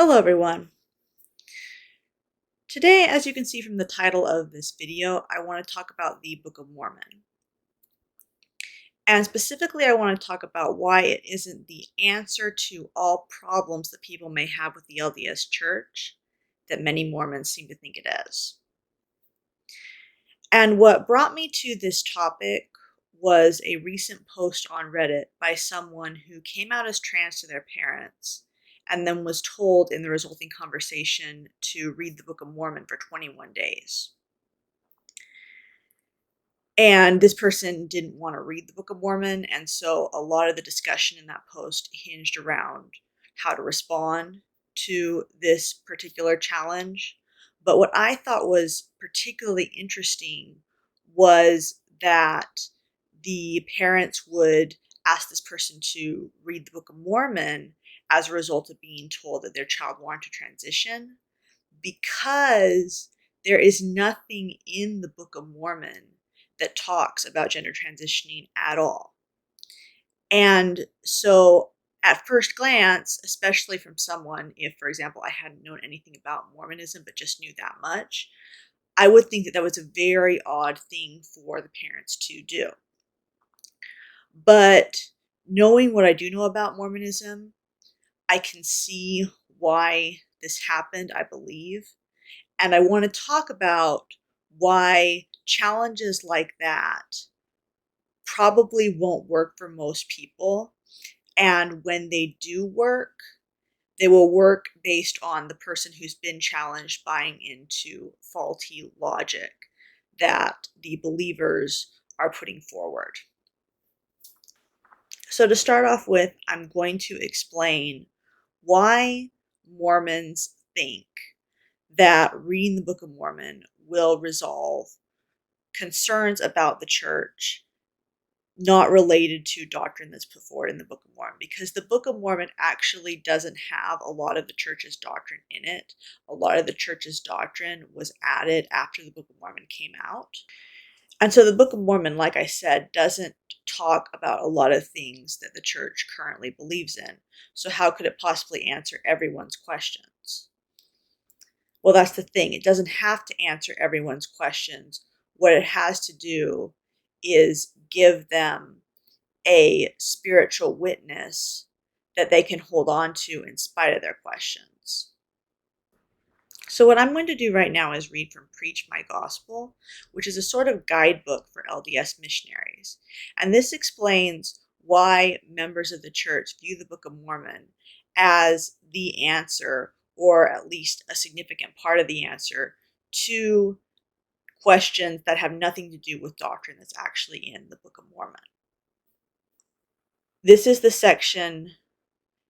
Hello everyone. Today, as you can see from the title of this video, I want to talk about the Book of Mormon. And specifically, I want to talk about why it isn't the answer to all problems that people may have with the LDS Church that many Mormons seem to think it is. And what brought me to this topic was a recent post on Reddit by someone who came out as trans to their parents and then was told in the resulting conversation to read the Book of Mormon for 21 days. And this person didn't want to read the Book of Mormon, and so a lot of the discussion in that post hinged around how to respond to this particular challenge. But what I thought was particularly interesting was that the parents would ask this person to read the Book of Mormon as a result of being told that their child wanted to transition, because there is nothing in the Book of Mormon that talks about gender transitioning at all. And so at first glance, especially from someone, if, for example, I hadn't known anything about Mormonism but just knew that much, I would think that that was a very odd thing for the parents to do. But knowing what I do know about Mormonism, I can see why this happened, I believe. And I want to talk about why challenges like that probably won't work for most people. And when they do work, they will work based on the person who's been challenged buying into faulty logic that the believers are putting forward. So to start off with, I'm going to explain why Mormons think that reading the Book of Mormon will resolve concerns about the church not related to doctrine that's put forward in the Book of Mormon, because the Book of Mormon actually doesn't have a lot of the church's doctrine in it. A lot of the church's doctrine was added after the Book of Mormon came out. And so the Book of Mormon, like I said, doesn't talk about a lot of things that the church currently believes in. So how could it possibly answer everyone's questions? Well, that's the thing. It doesn't have to answer everyone's questions. What it has to do is give them a spiritual witness that they can hold on to in spite of their questions. So what I'm going to do right now is read from Preach My Gospel, which is a sort of guidebook for LDS missionaries. And this explains why members of the church view the Book of Mormon as the answer, or at least a significant part of the answer, to questions that have nothing to do with doctrine that's actually in the Book of Mormon. This is the section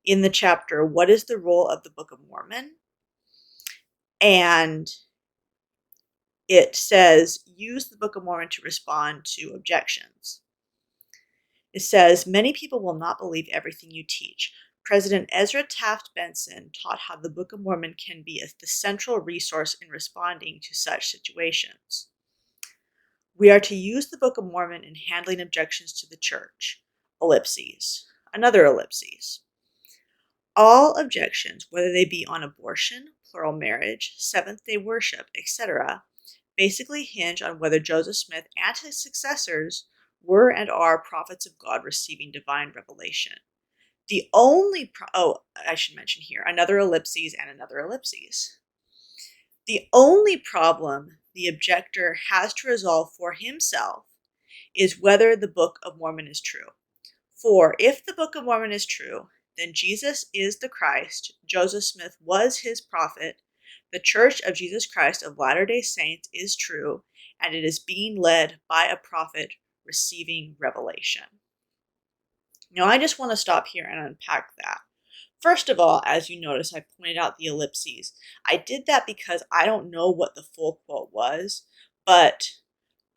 in the chapter, What is the Role of the Book of Mormon? And it says, use the Book of Mormon to respond to objections. It says, many people will not believe everything you teach. President Ezra Taft Benson taught how the Book of Mormon can be the central resource in responding to such situations. We are to use the Book of Mormon in handling objections to the church. Ellipses. Another ellipses. All objections, whether they be on abortion, plural marriage, Seventh-day worship, etc., basically hinge on whether Joseph Smith and his successors were and are prophets of God receiving divine revelation. The only I should mention here, another ellipses and another ellipses. The only problem the objector has to resolve for himself is whether the Book of Mormon is true. For if the Book of Mormon is true, then Jesus is the Christ, Joseph Smith was his prophet, the Church of Jesus Christ of Latter-day Saints is true, and it is being led by a prophet receiving revelation. Now, I just want to stop here and unpack that. First of all, as you notice, I pointed out the ellipses. I did that because I don't know what the full quote was, but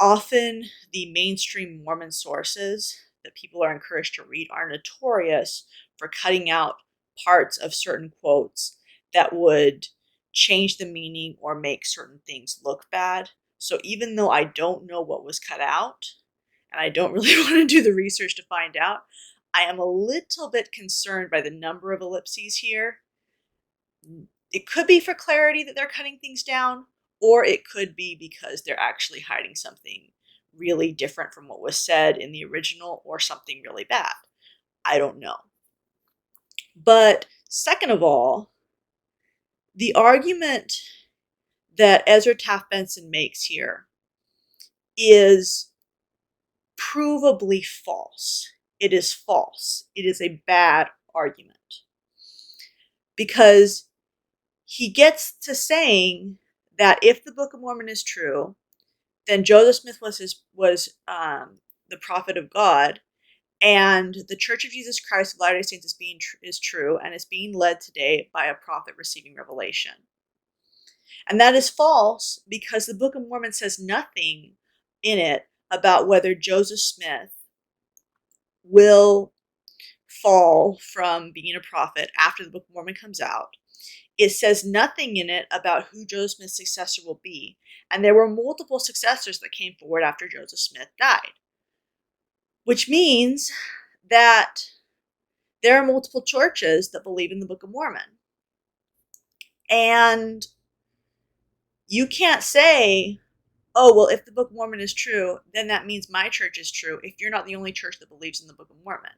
often the mainstream Mormon sources that people are encouraged to read are notorious for cutting out parts of certain quotes that would change the meaning or make certain things look bad. So even though I don't know what was cut out, and I don't really want to do the research to find out, I am a little bit concerned by the number of ellipses here, It could be for clarity that they're cutting things down, or it could be because they're actually hiding something really different from what was said in the original, or something really bad. I don't know. But second of all, the argument that Ezra Taft Benson makes here is provably false. It is false. It is a bad argument. Because he gets to saying that if the Book of Mormon is true, then Joseph Smith was the prophet of God, and the Church of Jesus Christ of Latter-day Saints is true, and is being led today by a prophet receiving revelation. And that is false because the Book of Mormon says nothing in it about whether Joseph Smith will fall from being a prophet after the Book of Mormon comes out. It says nothing in it about who Joseph Smith's successor will be. And there were multiple successors that came forward after Joseph Smith died. Which means that there are multiple churches that believe in the Book of Mormon. And you can't say, oh, well, if the Book of Mormon is true, then that means my church is true, if you're not the only church that believes in the Book of Mormon.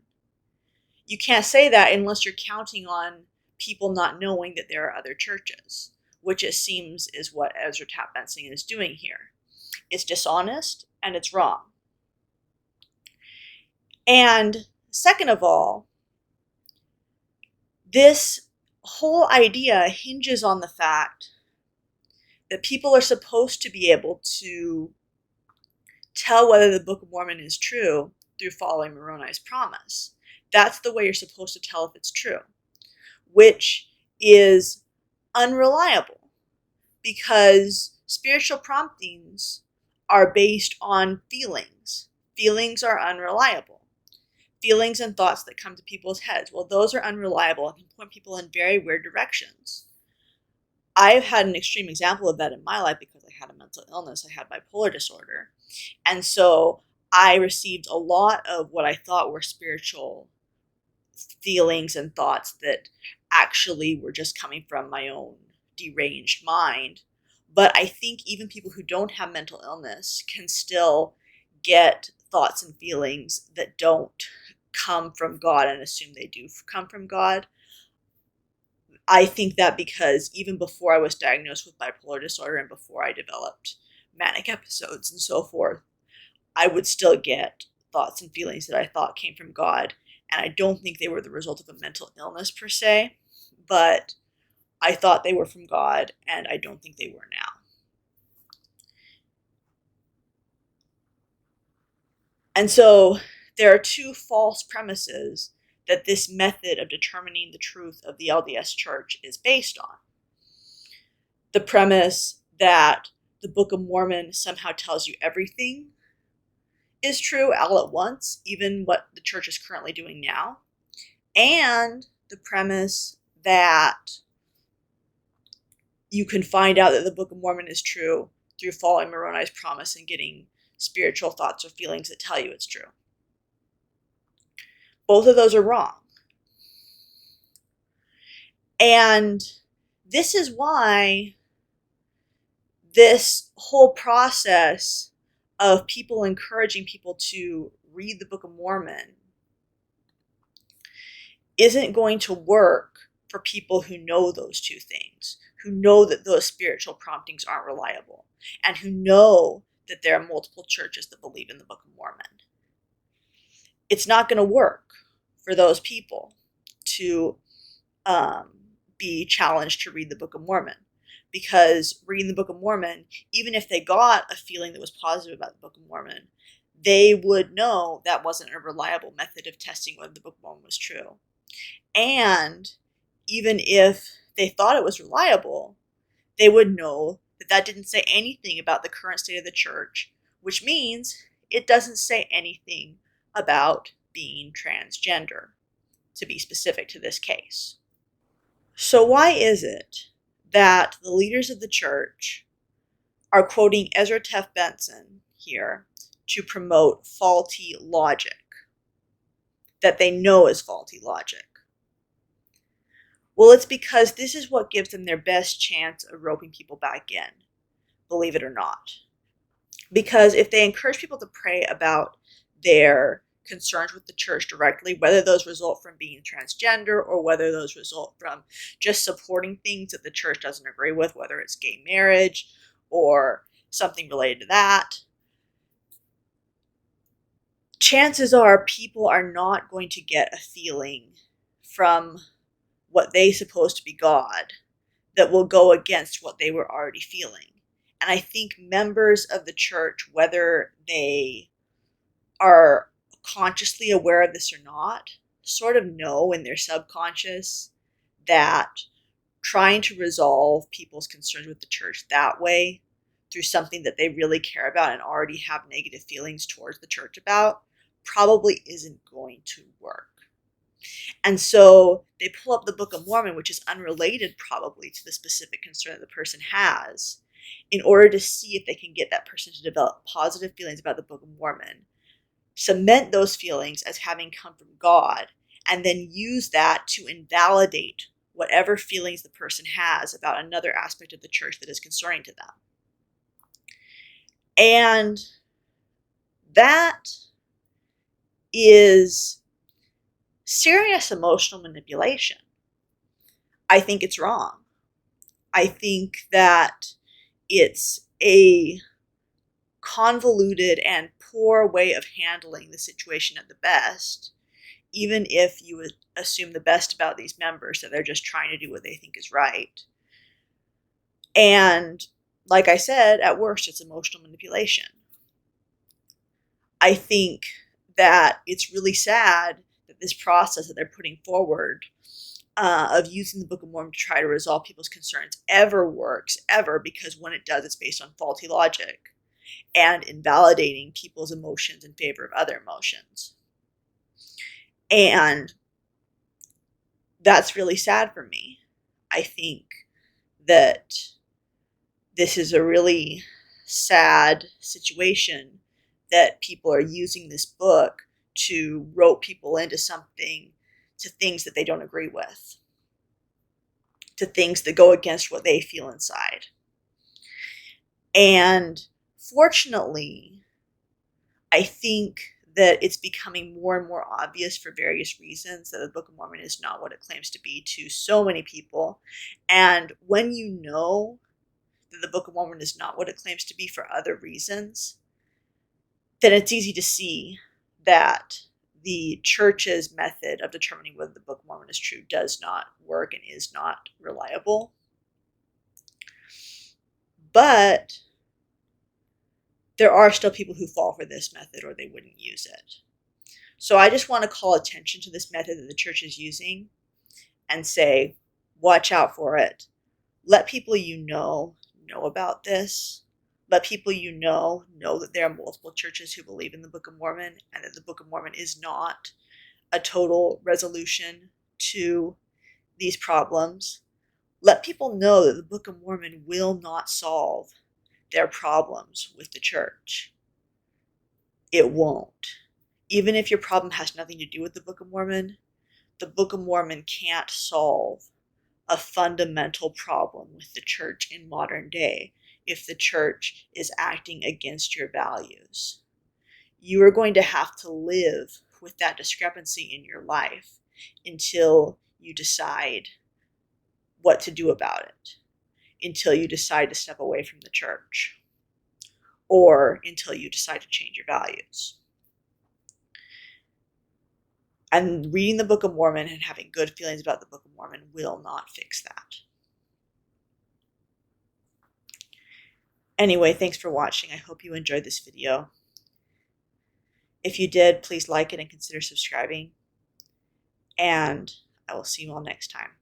You can't say that unless you're counting on people not knowing that there are other churches, which it seems is what Ezra Taft Benson is doing here. It's dishonest and it's wrong. And second of all, this whole idea hinges on the fact that people are supposed to be able to tell whether the Book of Mormon is true through following Moroni's promise. That's the way you're supposed to tell if it's true, which is unreliable because spiritual promptings are based on feelings. Feelings are unreliable. Feelings and thoughts that come to people's heads, well, those are unreliable and can point people in very weird directions. I've had an extreme example of that in my life because I had a mental illness. I had bipolar disorder. And so I received a lot of what I thought were spiritual feelings and thoughts that actually were just coming from my own deranged mind. But I think even people who don't have mental illness can still get thoughts and feelings that don't come from God and assume they do come from God. I think that because even before I was diagnosed with bipolar disorder and before I developed manic episodes and so forth, I would still get thoughts and feelings that I thought came from God. And I don't think they were the result of a mental illness per se, but I thought they were from God, and I don't think they were now. And so there are two false premises that this method of determining the truth of the LDS Church is based on. The premise that the Book of Mormon somehow tells you everything is true all at once, even what the church is currently doing now, and the premise that you can find out that the Book of Mormon is true through following Moroni's promise and getting spiritual thoughts or feelings that tell you it's true. Both of those are wrong. And this is why this whole process of people encouraging people to read the Book of Mormon isn't going to work for people who know those two things, who know that those spiritual promptings aren't reliable, and who know that there are multiple churches that believe in the Book of Mormon. It's not going to work for those people to be challenged to read the Book of Mormon, because reading the Book of Mormon, even if they got a feeling that was positive about the Book of Mormon, they would know that wasn't a reliable method of testing whether the Book of Mormon was true. And even if they thought it was reliable, they would know that that didn't say anything about the current state of the church, which means it doesn't say anything about being transgender, to be specific to this case. So why is it that the leaders of the church are quoting Ezra Taft Benson here to promote faulty logic that they know is faulty logic? Well, it's because this is what gives them their best chance of roping people back in, believe it or not. Because if they encourage people to pray about their concerns with the church directly, whether those result from being transgender or whether those result from just supporting things that the church doesn't agree with, whether it's gay marriage or something related to that, chances are people are not going to get a feeling from what they suppose to be God that will go against what they were already feeling. And I think members of the church, whether they are consciously aware of this or not, sort of know in their subconscious that trying to resolve people's concerns with the church that way through something that they really care about and already have negative feelings towards the church about probably isn't going to work. And so they pull up the Book of Mormon, which is unrelated probably to the specific concern that the person has, in order to see if they can get that person to develop positive feelings about the Book of Mormon, cement those feelings as having come from God, and then use that to invalidate whatever feelings the person has about another aspect of the church that is concerning to them. And that is serious emotional manipulation. I think it's wrong. I think that it's a convoluted and poor way of handling the situation at the best, even if you would assume the best about these members, that they're just trying to do what they think is right. And like I said, at worst, it's emotional manipulation. I think that it's really sad that this process that they're putting forward of using the Book of Mormon to try to resolve people's concerns ever works, ever, because when it does, it's based on faulty logic and invalidating people's emotions in favor of other emotions. And that's really sad for me. I think that this is a really sad situation that people are using this book to rope people into something, to things that they don't agree with, to things that go against what they feel inside. And fortunately, I think that it's becoming more and more obvious for various reasons that the Book of Mormon is not what it claims to be to so many people. And when you know that the Book of Mormon is not what it claims to be for other reasons, then it's easy to see that the church's method of determining whether the Book of Mormon is true does not work and is not reliable. But there are still people who fall for this method or they wouldn't use it. So I just want to call attention to this method that the church is using and say, watch out for it. Let people you know about this. Let people you know that there are multiple churches who believe in the Book of Mormon and that the Book of Mormon is not a total resolution to these problems. Let people know that the Book of Mormon will not solve their problems with the church. It won't. Even if your problem has nothing to do with the Book of Mormon, the Book of Mormon can't solve a fundamental problem with the church in modern day if the church is acting against your values. You are going to have to live with that discrepancy in your life until you decide what to do about it, until you decide to step away from the church, or until you decide to change your values. And reading the Book of Mormon and having good feelings about the Book of Mormon will not fix that. Anyway, thanks for watching. I hope you enjoyed this video. If you did, please like it and consider subscribing. And I will see you all next time.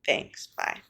Thanks. Bye.